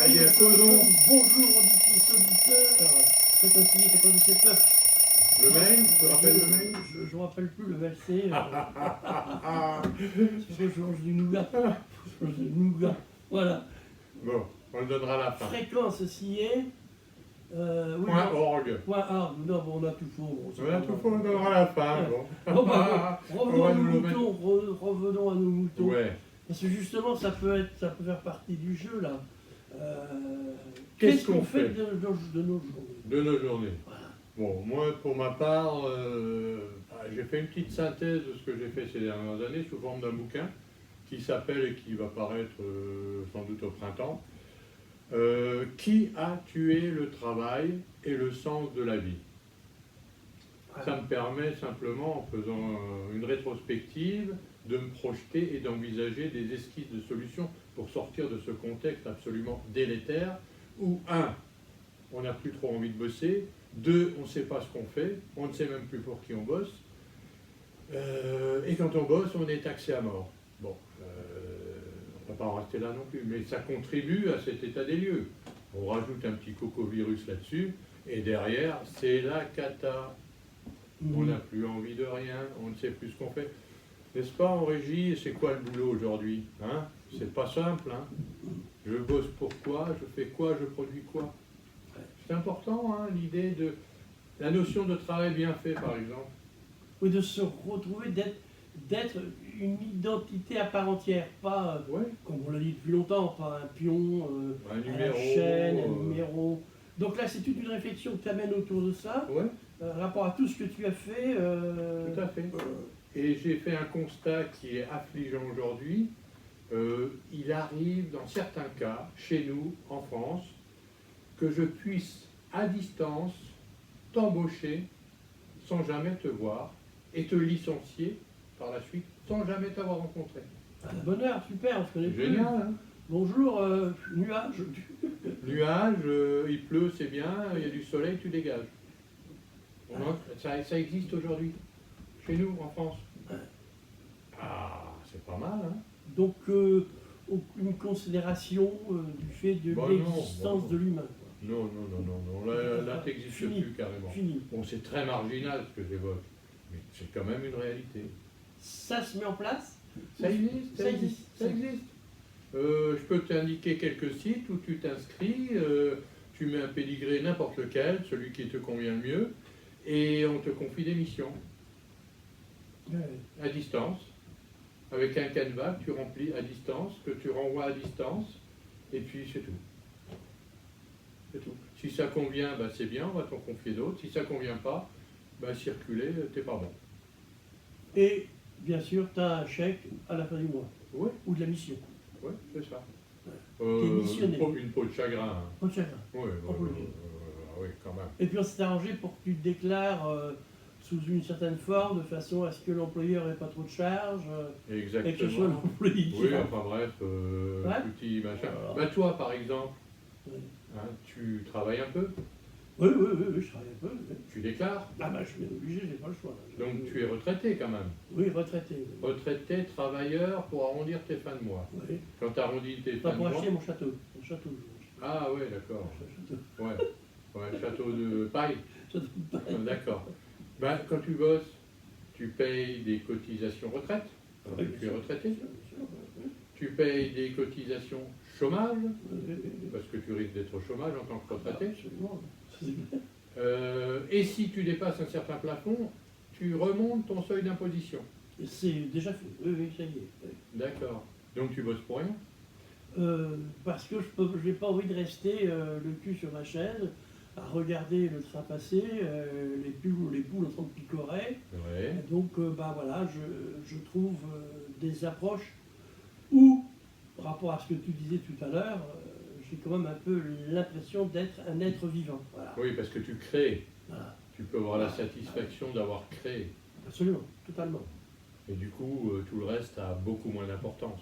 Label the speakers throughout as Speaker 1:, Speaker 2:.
Speaker 1: Allez, causons.
Speaker 2: Bonjour auditeurs, c'est conseiller 97.9.
Speaker 1: Le mail, tu te rappelles le mail?
Speaker 2: Je ne me rappelle plus le mail, c'est... je change du nougat. Je change du nougat. Voilà.
Speaker 1: Bon, on le donnera à la fin.
Speaker 2: Fréquence sciée. Oui,
Speaker 1: .org.
Speaker 2: .org. Non, bon, on a tout faux. Bon,
Speaker 1: On a tout faux, on le donnera à la fin.
Speaker 2: Ouais.
Speaker 1: Bon.
Speaker 2: Bon, bah, revenons
Speaker 1: va
Speaker 2: à nos
Speaker 1: nous le
Speaker 2: moutons. Revenons à nos moutons.
Speaker 1: Ouais.
Speaker 2: Parce que justement, ça peut faire partie du jeu, là.
Speaker 1: Qu'est-ce qu'on
Speaker 2: fait
Speaker 1: fait
Speaker 2: de nos journées?
Speaker 1: De nos journées.
Speaker 2: Voilà.
Speaker 1: Bon, moi, pour ma part, j'ai fait une petite synthèse de ce que j'ai fait ces dernières années sous forme d'un bouquin qui s'appelle et qui va paraître sans doute au printemps. Qui a tué le travail et le sens de la vie? Ça me permet simplement, en faisant une rétrospective, de me projeter et d'envisager des esquisses de solutions pour sortir de ce contexte absolument délétère où, un, on n'a plus trop envie de bosser, deux, on ne sait pas ce qu'on fait, on ne sait même plus pour qui on bosse, et quand on bosse, on est taxé à mort. Bon, on ne va pas en rester là non plus, mais ça contribue à cet état des lieux. On rajoute un petit cocovirus là-dessus, et derrière, c'est la cata. On n'a plus envie de rien, on ne sait plus ce qu'on fait. N'est-ce pas en régie? C'est quoi le boulot aujourd'hui, hein? C'est pas simple, hein? Je bosse pour quoi? Je fais quoi? Je produis quoi? C'est important, hein, l'idée de... La notion de travail bien fait, par exemple.
Speaker 2: Oui, de se retrouver, d'être une identité à part entière, pas,
Speaker 1: Ouais.
Speaker 2: comme on l'a dit depuis longtemps, pas un pion,
Speaker 1: Un
Speaker 2: à
Speaker 1: numéro,
Speaker 2: la chaîne, un numéro. Donc là, c'est toute une réflexion que tu amènes autour de ça,
Speaker 1: Ouais,
Speaker 2: rapport à tout ce que tu as fait.
Speaker 1: tout à fait. Et j'ai fait un constat qui est affligeant aujourd'hui. Il arrive, dans certains cas, chez nous, en France, que je puisse, à distance, t'embaucher sans jamais te voir et te licencier par la suite sans jamais t'avoir rencontré.
Speaker 2: Bonheur, super, on se connaît plus.
Speaker 1: Génial, hein?
Speaker 2: Bonjour, nuage.
Speaker 1: Nuage, il pleut, c'est bien, il y a du soleil, tu dégages. Ça existe aujourd'hui, chez nous, en France. Ah, c'est pas mal, hein?
Speaker 2: Donc, aucune considération du fait de l'existence de l'humain.
Speaker 1: Non, là t'existes plus carrément.
Speaker 2: Fini.
Speaker 1: Bon, c'est très marginal ce que j'évoque, mais c'est quand même une réalité.
Speaker 2: Ça se met en place?
Speaker 1: Ça existe. Je peux t'indiquer quelques sites où tu t'inscris, tu mets un pédigré n'importe lequel, celui qui te convient le mieux, et on te confie des missions. À distance, avec un canevas que tu remplis à distance, que tu renvoies à distance, et puis c'est tout. C'est tout. Si ça convient, bah c'est bien, on va t'en confier d'autres. Si ça convient pas, bah circuler, t'es pas bon.
Speaker 2: Et bien sûr, tu as un chèque à la fin du mois.
Speaker 1: Ouais,
Speaker 2: Ou de la mission.
Speaker 1: ouais, c'est ça.
Speaker 2: T'es missionné.
Speaker 1: Une peau de chagrin. Hein.
Speaker 2: Pas de chagrin.
Speaker 1: Ouais,
Speaker 2: On peut le dire.
Speaker 1: oui, quand même.
Speaker 2: Et puis on s'est arrangé pour que tu te déclares sous une certaine forme, de façon à ce que l'employeur n'ait pas trop de charges,
Speaker 1: Exactement.
Speaker 2: et que ce soit l'employé qui
Speaker 1: Oui,
Speaker 2: va.
Speaker 1: enfin bref,
Speaker 2: Ouais.
Speaker 1: petit machin.
Speaker 2: Voilà.
Speaker 1: Bah toi, par exemple,
Speaker 2: Oui,
Speaker 1: hein, tu travailles un peu,
Speaker 2: oui, je travaille un peu. Oui.
Speaker 1: tu déclares,
Speaker 2: Ah bah je suis obligé, j'ai pas le choix. Là.
Speaker 1: donc tu es retraité quand même.
Speaker 2: Oui, retraité. Oui.
Speaker 1: Retraité, travailleur pour arrondir tes fins de mois.
Speaker 2: Oui.
Speaker 1: Quand tu arrondis tes
Speaker 2: Pas
Speaker 1: fins de
Speaker 2: pour
Speaker 1: mois...
Speaker 2: acheter mon château. Mon château.
Speaker 1: Ah ouais, d'accord.
Speaker 2: Château.
Speaker 1: Ouais, château de paille.
Speaker 2: Château de paille.
Speaker 1: D'accord. Ben, quand tu bosses, tu payes des cotisations retraite, parce que tu es retraité.
Speaker 2: Bien sûr, oui.
Speaker 1: Tu payes des cotisations chômage,
Speaker 2: Oui.
Speaker 1: parce que tu risques d'être au chômage en tant que retraité.
Speaker 2: Absolument.
Speaker 1: Et si tu dépasses un certain plafond, tu remontes ton seuil d'imposition.
Speaker 2: C'est déjà fait. Oui, ça y est. Oui.
Speaker 1: D'accord. Donc tu bosses pour rien.
Speaker 2: Parce que je n'ai pas envie de rester le cul sur la chaise à regarder le train passer, les poules en train de picorer.
Speaker 1: Ouais.
Speaker 2: Donc bah voilà, je trouve des approches où, par rapport à ce que tu disais tout à l'heure, j'ai quand même un peu l'impression d'être un être vivant. Voilà.
Speaker 1: Oui, parce que tu crées.
Speaker 2: Voilà.
Speaker 1: Tu peux avoir la satisfaction d'avoir créé.
Speaker 2: Absolument, totalement.
Speaker 1: Et du coup, tout le reste a beaucoup moins d'importance.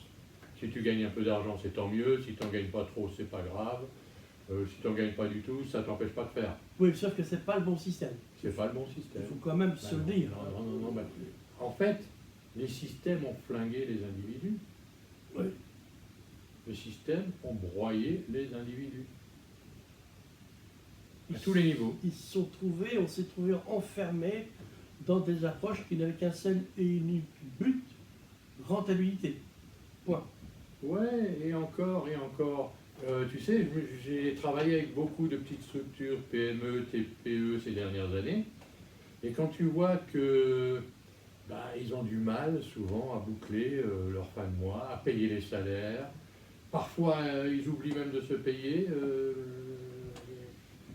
Speaker 1: Si tu gagnes un peu d'argent, c'est tant mieux. Si tu n'en gagnes pas trop, c'est pas grave. Si tu n'en gagnes pas du tout, ça ne t'empêche pas de faire.
Speaker 2: Oui, sauf que c'est pas le bon système.
Speaker 1: C'est pas le bon système.
Speaker 2: Il faut quand même se le dire.
Speaker 1: Non. En fait, les systèmes ont flingué les individus.
Speaker 2: Oui.
Speaker 1: les systèmes ont broyé les individus. À tous les niveaux.
Speaker 2: On s'est trouvé enfermés dans des approches qui n'avaient qu'un seul et unique but, rentabilité. Point.
Speaker 1: Ouais, et encore, et encore. Tu sais, j'ai travaillé avec beaucoup de petites structures, PME, TPE ces dernières années, et quand tu vois que ils ont du mal souvent à boucler leur fin de mois, à payer les salaires, parfois ils oublient même de se payer.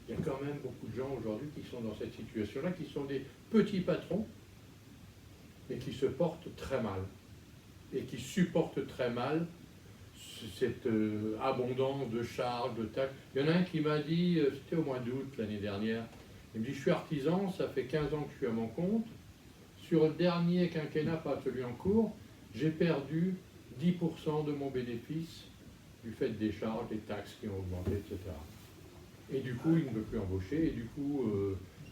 Speaker 1: Il y a quand même beaucoup de gens aujourd'hui qui sont dans cette situation-là, qui sont des petits patrons et qui se portent très mal et qui supportent très mal cette abondance de charges, de taxes. Il y en a un qui m'a dit, c'était au mois d'août l'année dernière, il me dit, je suis artisan, ça fait 15 ans que je suis à mon compte. Sur le dernier quinquennat, pas celui en cours, j'ai perdu 10% de mon bénéfice du fait des charges, des taxes qui ont augmenté, etc. Et du coup, il ne veut plus embaucher, et du coup,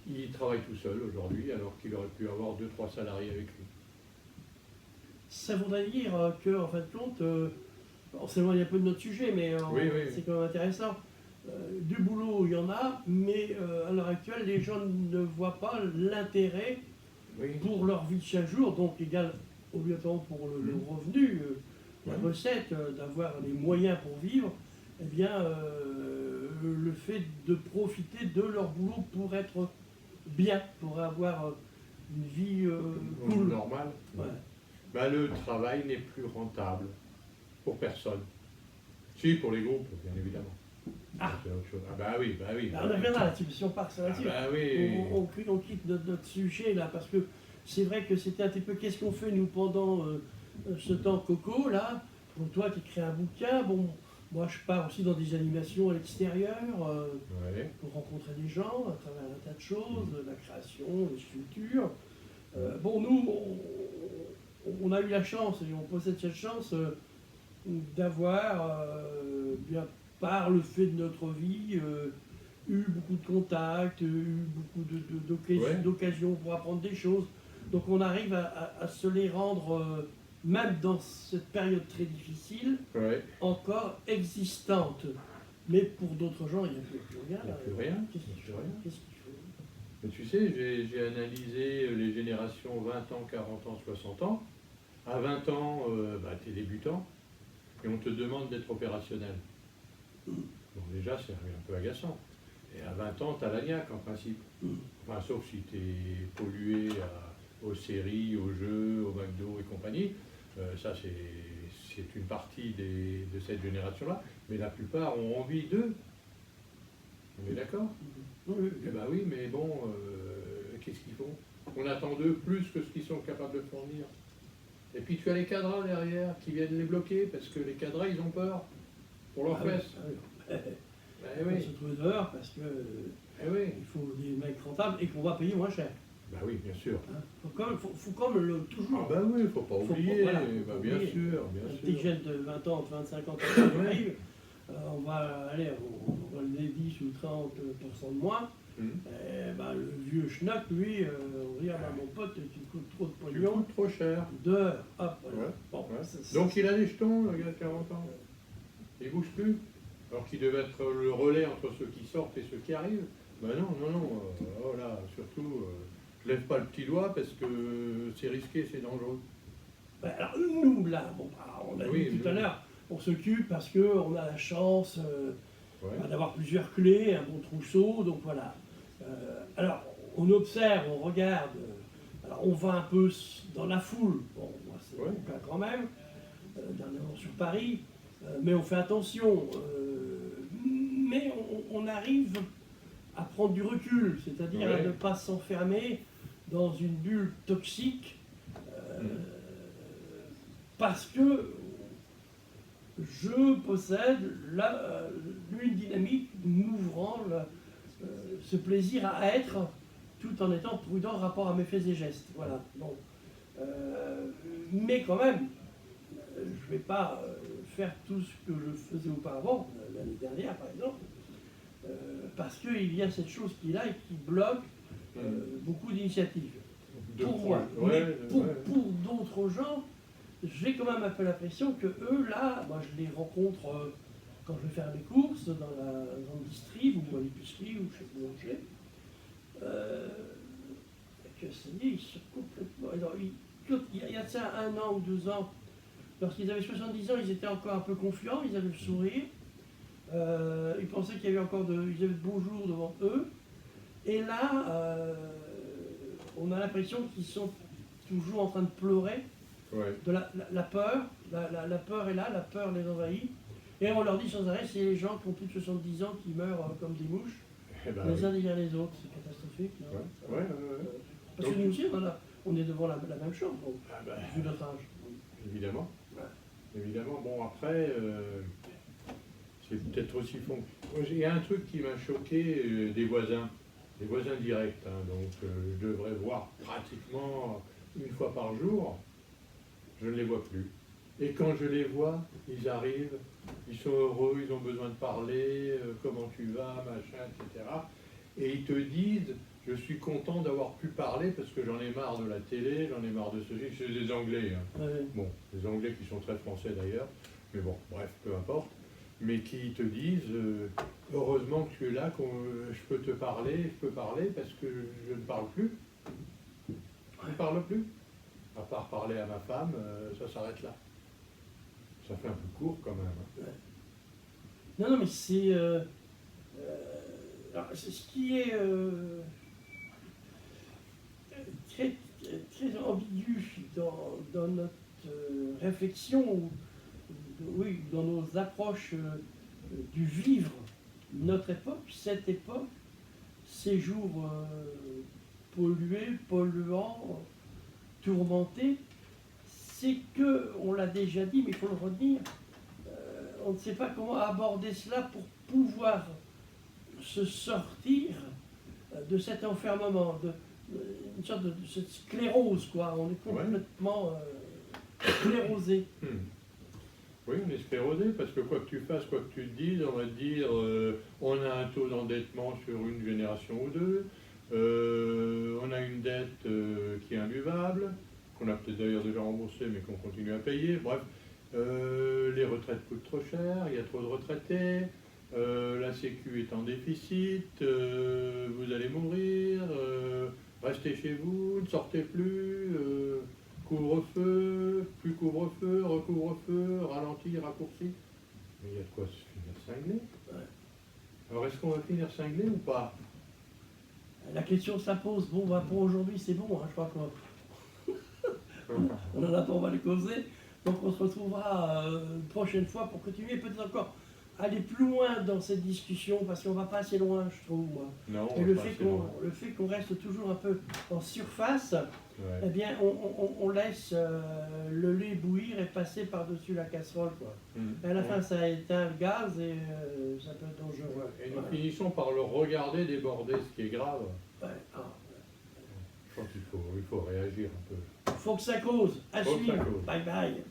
Speaker 1: il travaille tout seul aujourd'hui, alors qu'il aurait pu avoir 2-3 salariés avec lui.
Speaker 2: Ça voudrait dire qu'en fin de compte, on s'éloigne un peu de notre sujet, mais
Speaker 1: Oui.
Speaker 2: c'est quand même intéressant. Du boulot, il y en a, mais à l'heure actuelle, les gens ne voient pas l'intérêt pour leur vie de chaque jour, donc égal obligatoirement pour le revenu, la recette, d'avoir les moyens pour vivre, eh bien, le fait de profiter de leur boulot pour être bien, pour avoir une vie cool.
Speaker 1: Normale.
Speaker 2: Ouais.
Speaker 1: Le travail n'est plus rentable pour personne. Si, pour les groupes, bien évidemment.
Speaker 2: Ah.
Speaker 1: C'est autre chose. Oui.
Speaker 2: On reviendra là-dessus, si on part sur là-dessus.
Speaker 1: Oui.
Speaker 2: On quitte notre sujet là, parce que c'est vrai que c'était un petit peu qu'est-ce qu'on fait nous pendant ce temps coco là. Pour toi qui crée un bouquin, moi je pars aussi dans des animations à l'extérieur pour rencontrer des gens à travers un tas de choses, la création, les sculptures. Nous, on a eu la chance et on possède cette chance d'avoir, bien par le fait de notre vie, eu beaucoup de contacts, eu beaucoup d'occasions pour apprendre des choses. Donc on arrive à se les rendre, même dans cette période très difficile, encore existantes. Mais pour d'autres gens, il n'y a plus rien.
Speaker 1: Il n'y a plus rien.
Speaker 2: Qu'est-ce qu'il faut?
Speaker 1: Mais tu sais, j'ai analysé les générations 20 ans, 40 ans, 60 ans. À 20 ans, tu es débutant et on te demande d'être opérationnel. Donc déjà, c'est un peu agaçant. Et à 20 ans, tu as la niaque en principe. Enfin, sauf si tu es pollué aux séries, aux jeux, au McDo et compagnie. Ça, c'est une partie de cette génération-là. Mais la plupart ont envie d'eux. On est d'accord? Oui, mais bon, qu'est-ce qu'ils font? On attend d'eux plus que ce qu'ils sont capables de fournir. Et puis tu as les cadres derrière qui viennent les bloquer parce que les cadres, ils ont peur pour leurs fesses.
Speaker 2: On se trouve dehors parce que il faut des mecs rentables et qu'on va payer moins cher.
Speaker 1: Oui, bien sûr.
Speaker 2: Faut quand même toujours.
Speaker 1: Il ne faut pas oublier. Bien sûr.
Speaker 2: Un petit jeune de 20 ans, 25 ans, quand il arrive, on va donner 10 ou 30% de moins. Le vieux schnock, lui, on dit, mon pote, tu coûtes trop de pognon.
Speaker 1: Tu coûtes trop cher.
Speaker 2: D'heures, hop.
Speaker 1: Donc il a des jetons, le gars de 40 ans. Il ne bouge plus. Alors qu'il devait être le relais entre ceux qui sortent et ceux qui arrivent. Non. Oh là, surtout, je lève pas le petit doigt parce que c'est risqué, c'est dangereux.
Speaker 2: Alors nous, là, on a dit tout à l'heure, on s'occupe parce qu'on a la chance d'avoir plusieurs clés, un bon trousseau, donc voilà. Alors, on observe, on regarde, alors on va un peu dans la foule, moi c'est mon cas quand même, dernièrement sur Paris, mais on fait attention, mais on arrive à prendre du recul, c'est-à-dire à ne pas s'enfermer dans une bulle toxique, parce que je possède une dynamique m'ouvrant ce plaisir à être, tout en étant prudent rapport à mes faits et gestes. Voilà. Bon. Mais quand même, je ne vais pas faire tout ce que je faisais auparavant, l'année dernière par exemple, parce qu'il y a cette chose qui est là et qui bloque beaucoup d'initiatives. Pour moi. Mais pour d'autres gens, j'ai quand même un peu l'impression que eux, là, moi je les rencontre quand je vais faire les courses dans le distrib ou à l'épicerie ou chez le boulanger. Que ça y est, ils sont complètement. Alors, il y a de ça 1 an ou 2 ans, lorsqu'ils avaient 70 ans, ils étaient encore un peu confiants, ils avaient le sourire. Ils pensaient qu'il y avait encore ils avaient de beaux jours devant eux. Et là, on a l'impression qu'ils sont toujours en train de pleurer de la peur. La peur est là, la peur les envahit. Et on leur dit sans arrêt, c'est les gens qui ont plus de 70 ans qui meurent comme des mouches, les uns derrière les autres. C'est catastrophique. Parce que nous aussi, on est devant la même chose, vu notre âge.
Speaker 1: Évidemment. Évidemment. Bon, après, c'est peut-être aussi fond. Il y a un truc qui m'a choqué des voisins directs. Hein, donc, je devrais voir pratiquement 1 fois par jour. Je ne les vois plus. Et quand je les vois, ils arrivent, ils sont heureux, ils ont besoin de parler, comment tu vas, machin, etc. Et ils te disent, je suis content d'avoir pu parler parce que j'en ai marre de la télé, j'en ai marre de ceci. C'est des Anglais. Hein. Bon, des Anglais qui sont très français d'ailleurs, mais bon, bref, peu importe. Mais qui te disent, heureusement que tu es là, je peux te parler, je peux parler parce que je ne parle plus. Je ne parle plus. À part parler à ma femme, ça s'arrête là. Ça fait un peu court quand même. Hein.
Speaker 2: Non, mais c'est... ce qui est très, très ambigu dans notre réflexion, oui, dans nos approches du vivre, notre époque, cette époque, ces jours pollués, polluants, tourmentés, c'est que, on l'a déjà dit, mais il faut le redire, on ne sait pas comment aborder cela pour pouvoir se sortir de cet enfermement, une sorte de cette sclérose, quoi. On est complètement sclérosé.
Speaker 1: Oui, on est sclérosé, parce que quoi que tu fasses, quoi que tu te dises, on va te dire on a un taux d'endettement sur une génération ou deux, on a une dette qui est imbuvable, qu'on a peut-être d'ailleurs déjà remboursée, mais qu'on continue à payer. Bref, les retraites coûtent trop cher, il y a trop de retraités, la Sécu est en déficit, vous allez mourir, restez chez vous, ne sortez plus, couvre-feu, plus couvre-feu, recouvre-feu, ralenti, raccourci. Mais il y a de quoi se finir cinglé. Alors est-ce qu'on va finir cinglé ou pas?
Speaker 2: La question s'impose. Bon, pour aujourd'hui, c'est bon, hein, je crois qu'on on en a pas, on va le causer. Donc on se retrouvera une prochaine fois pour continuer, peut-être encore aller plus loin dans cette discussion, parce qu'on va pas assez loin, je trouve, moi.
Speaker 1: Non,
Speaker 2: et le fait qu'on reste toujours un peu en surface, eh bien, on laisse le lait bouillir et passer par-dessus la casserole, quoi. Et à la fin, ça éteint le gaz et ça peut être dangereux.
Speaker 1: Et nous finissons par le regarder déborder, ce qui est grave. Je pense qu'il faut réagir un peu.
Speaker 2: Faut que ça cause. À suivre. Bye bye.